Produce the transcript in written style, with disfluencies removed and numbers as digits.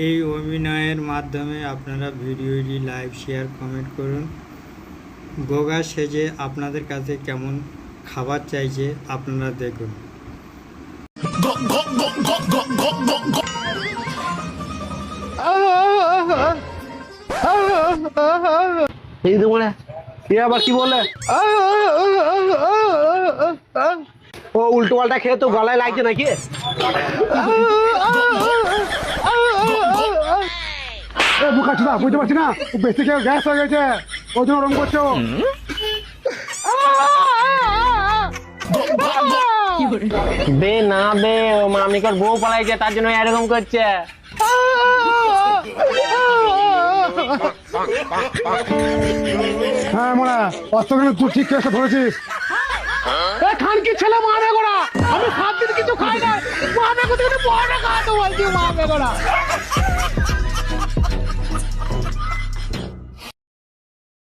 এই অভিনয়ের মাধ্যমে আপনারা ভিডিওটি লাইক শেয়ার কমেন্ট করুন। গোগা সেজে আপনাদের কাছে কেমন খাবার চাইছে আপনারা দেখুন। এই তো বলে এ আবার কি বলে ও উল্টো পাল্টা খেয়ে তো গলায় লাগছে নাকি? বুঝতে পারছি না, বেশি খেয়ে গ্যাস হয়ে গেছে, ওই জন্য ওরম করছো। বে না বে ও মামিকার বউ পালাইছে, তার জন্য এরকম করছে। হ্যাঁ মোড়া অস্ত্রগুলো তুই ঠিক করে ধরেছিস। খানকি ছেলে মারবে গোড়া, আমি 7 দিন কিছু খাই না, মারবে কোথায় বড় খাওয়াতে বলছি, মারবে গোড়া।